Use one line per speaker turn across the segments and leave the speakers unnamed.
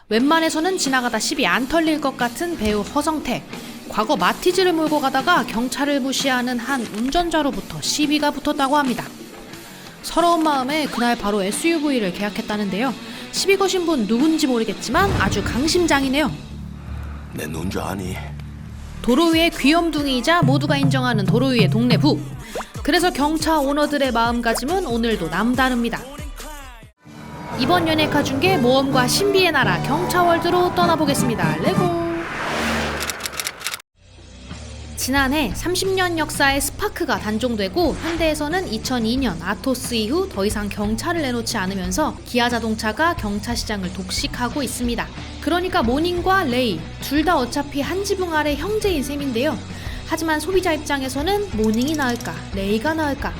웬만해서는 지나가다 시비 안 털릴 것 같은 배우 허성택. 과거 마티즈를 몰고 가다가 경찰을 무시하는 한 운전자로부터 시비가 붙었다고 합니다. 서러운 마음에 그날 바로 SUV를 계약했다는데요. 시비 거신 분 누군지 모르겠지만 아주 강심장이네요.
내 누군 줄 아니?
도로 위의 귀염둥이이자 모두가 인정하는 도로 위의 동네 부. 그래서 경차 오너들의 마음가짐은 오늘도 남다릅니다. 이번 연예카 중계 모험과 신비의 나라 경차월드로 떠나보겠습니다. 레고! 지난해 30년 역사의 스파크가 단종되고 현대에서는 2002년 아토스 이후 더 이상 경차를 내놓지 않으면서 기아 자동차가 경차 시장을 독식하고 있습니다. 그러니까 모닝과 레이 둘 다 어차피 한 지붕 아래 형제인 셈인데요. 하지만 소비자 입장에서는 모닝이 나을까 레이가 나을까,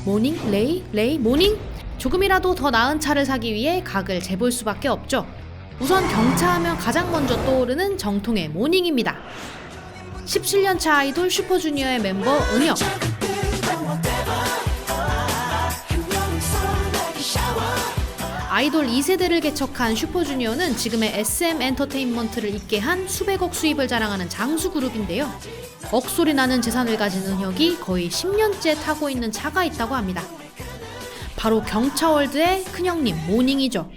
모닝 레이 레이 모닝, 조금이라도 더 나은 차를 사기 위해 각을 재볼 수밖에 없죠. 우선 경차하면 가장 먼저 떠오르는 정통의 모닝입니다. 17년차 아이돌 슈퍼주니어의 멤버 은혁. 아이돌 2세대를 개척한 슈퍼주니어는 지금의 SM 엔터테인먼트를 잇게 한 수백억 수입을 자랑하는 장수 그룹인데요. 억소리 나는 재산을 가진 은혁이 거의 10년째 타고 있는 차가 있다고 합니다. 바로 경차월드의 큰형님 모닝이죠.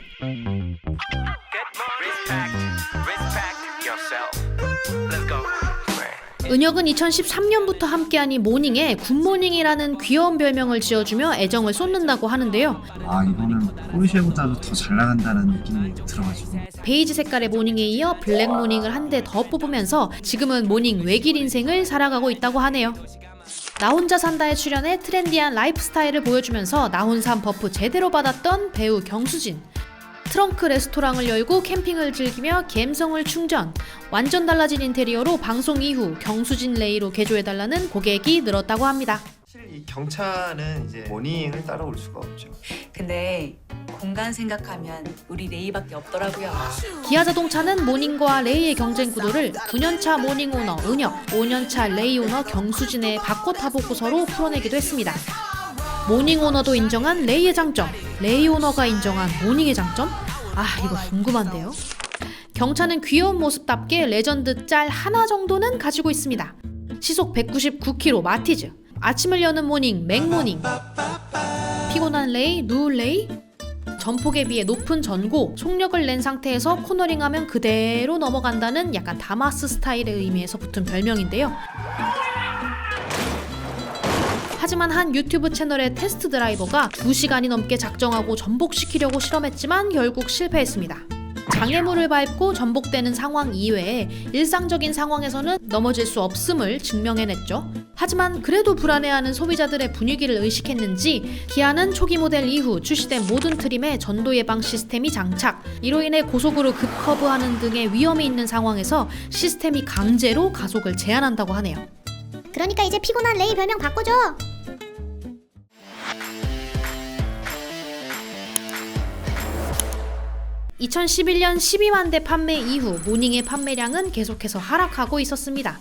은혁은 2013년부터 함께한 이 모닝에 굿모닝이라는 귀여운 별명을 지어주며 애정을 쏟는다고 하는데요.
이거는 포르쉐보다도 더 잘 나간다는 느낌이 들어가지고
베이지 색깔의 모닝에 이어 블랙 모닝을 한 대 더 뽑으면서 지금은 모닝 외길 인생을 살아가고 있다고 하네요. 나 혼자 산다에 출연해 트렌디한 라이프 스타일을 보여주면서 나혼산 버프 제대로 받았던 배우 경수진. 트렁크 레스토랑을 열고 캠핑을 즐기며 감성을 충전. 완전 달라진 인테리어로 방송 이후 경수진 레이로 개조해달라는 고객이 늘었다고 합니다.
사실 이 경차는 이제 모닝을 따라올 수가 없죠.
근데 공간 생각하면 우리 레이밖에 없더라고요.
기아 자동차는 모닝과 레이의 경쟁 구도를 9년차 모닝 오너 은혁, 5년차 레이 오너 경수진의 바꿔 타보고서로 풀어내기도 했습니다. 모닝 오너도 인정한 레이의 장점, 레이 오너가 인정한 모닝의 장점? 이거 궁금한데요. 경차는 귀여운 모습답게 레전드 짤 하나 정도는 가지고 있습니다. 시속 199km 마티즈, 아침을 여는 모닝 맥모닝, 피곤한 레이 누레이, 전폭에 비해 높은 전고, 속력을 낸 상태에서 코너링하면 그대로 넘어간다는 약간 다마스 스타일의 의미에서 붙은 별명인데요. 하지만 한 유튜브 채널의 테스트 드라이버가 2시간이 넘게 작정하고 전복시키려고 실험했지만 결국 실패했습니다. 장애물을 밟고 전복되는 상황 이외에 일상적인 상황에서는 넘어질 수 없음을 증명해냈죠. 하지만 그래도 불안해하는 소비자들의 분위기를 의식했는지 기아는 초기 모델 이후 출시된 모든 트림에 전도 예방 시스템이 장착, 이로 인해 고속으로 급커브하는 등의 위험이 있는 상황에서 시스템이 강제로 가속을 제한한다고 하네요.
그러니까 이제 피곤한 레이 별명 바꿔줘.
(2011년) 12만 대 판매 이후 모닝의 판매량은 계속해서 하락하고 있었습니다.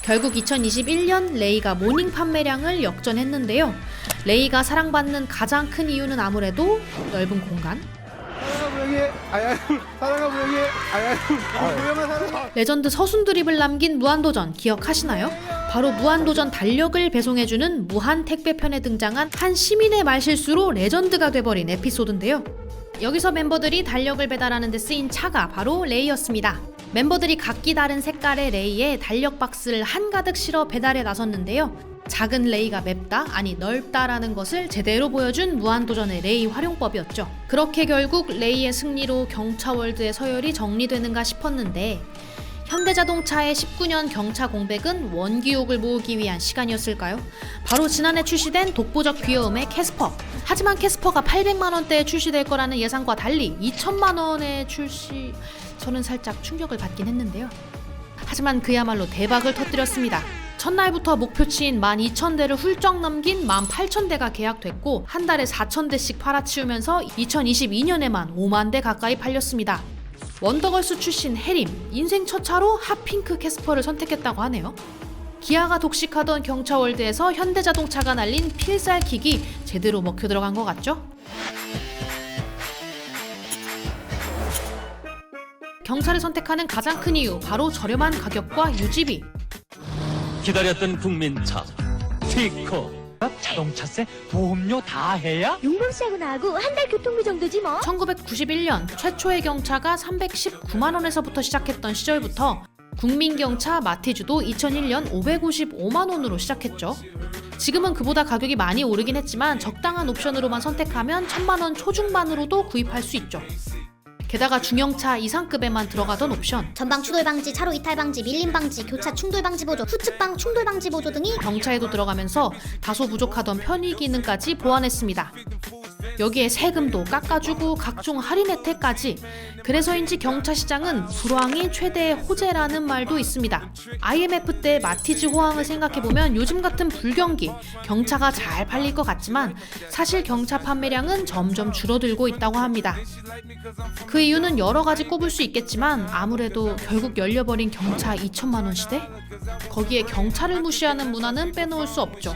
결국 2021년 레이가 모닝 판매량을 역전했는데요. 레이가 사랑받는 가장 큰 이유는 아무래도 넓은 공간? 레전드 서순 드립을 남긴 무한도전 기억하시나요? 바로 무한도전 달력을 배송해주는 무한 택배편에 등장한 한 시민의 말실수로 레전드가 돼버린 에피소드인데요. 여기서 멤버들이 달력을 배달하는 데 쓰인 차가 바로 레이였습니다. 멤버들이 각기 다른 색깔의 레이에 달력 박스를 한가득 실어 배달에 나섰는데요. 작은 레이가 맵다, 아니 넓다라는 것을 제대로 보여준 무한도전의 레이 활용법이었죠. 그렇게 결국 레이의 승리로 경차월드의 서열이 정리되는가 싶었는데 현대자동차의 19년 경차 공백은 원기옥을 모으기 위한 시간이었을까요? 바로 지난해 출시된 독보적 귀여움의 캐스퍼. 하지만 캐스퍼가 800만원대에 출시될 거라는 예상과 달리 2천만원에 출시... 저는 살짝 충격을 받긴 했는데요. 하지만 그야말로 대박을 터뜨렸습니다. 첫날부터 목표치인 12,000대를 훌쩍 넘긴 18,000대가 계약됐고 한 달에 4,000대씩 팔아치우면서 2022년에만 5만 대 가까이 팔렸습니다. 원더걸스 출신 해림, 인생 첫 차로 핫핑크 캐스퍼를 선택했다고 하네요. 기아가 독식하던 경차월드에서 현대자동차가 날린 필살킥이 제대로 먹혀 들어간 것 같죠? 경찰을 선택하는 가장 큰 이유 바로 저렴한 가격과 유지비.
기다렸던 국민차 티코. 자동차세, 보험료 다 해야?
용병씨하고 나하고 한 달 교통비 정도지 뭐.
1991년 최초의 경차가 319만 원에서부터 시작했던 시절부터 국민경차 마티즈도 2001년 555만 원으로 시작했죠. 지금은 그보다 가격이 많이 오르긴 했지만 적당한 옵션으로만 선택하면 1000만 원 초중반으로도 구입할 수 있죠. 게다가 중형차 이상급에만 들어가던 옵션,
전방 추돌 방지, 차로 이탈 방지, 밀림 방지, 교차 충돌 방지 보조, 후측방 충돌 방지 보조 등이
경차에도 들어가면서 다소 부족하던 편의 기능까지 보완했습니다. 여기에 세금도 깎아주고 각종 할인 혜택까지. 그래서인지 경차 시장은 불황이 최대의 호재라는 말도 있습니다. IMF 때 마티즈 호황을 생각해보면 요즘 같은 불경기, 경차가 잘 팔릴 것 같지만 사실 경차 판매량은 점점 줄어들고 있다고 합니다. 그 이유는 여러 가지 꼽을 수 있겠지만 아무래도 결국 열려버린 경차 2천만 원 시대? 거기에 경차를 무시하는 문화는 빼놓을 수 없죠.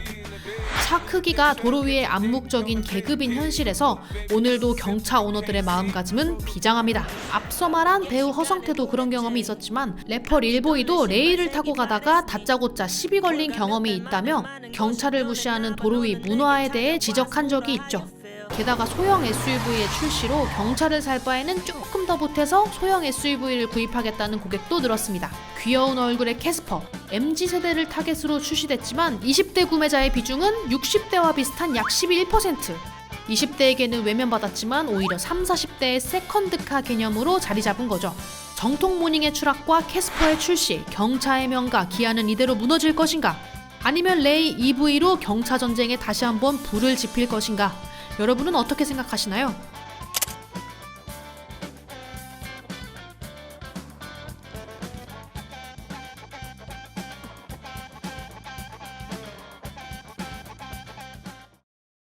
차 크기가 도로 위의 암묵적인 계급인 현실에서 오늘도 경차 오너들의 마음가짐은 비장합니다. 앞서 말한 배우 허성태도 그런 경험이 있었지만 래퍼 릴보이도 레일을 타고 가다가 다짜고짜 시비 걸린 경험이 있다며 경차를 무시하는 도로 위 문화에 대해 지적한 적이 있죠. 게다가 소형 SUV의 출시로 경차를 살 바에는 조금 더 보태서 소형 SUV를 구입하겠다는 고객도 늘었습니다. 귀여운 얼굴의 캐스퍼, MZ세대를 타겟으로 출시됐지만 20대 구매자의 비중은 60대와 비슷한 약 11%. 20대에게는 외면받았지만 오히려 30, 40대의 세컨드카 개념으로 자리 잡은 거죠. 정통 모닝의 추락과 캐스퍼의 출시, 경차의 명가 기아는 이대로 무너질 것인가? 아니면 레이 EV로 경차 전쟁에 다시 한번 불을 지필 것인가? 여러분은 어떻게 생각하시나요?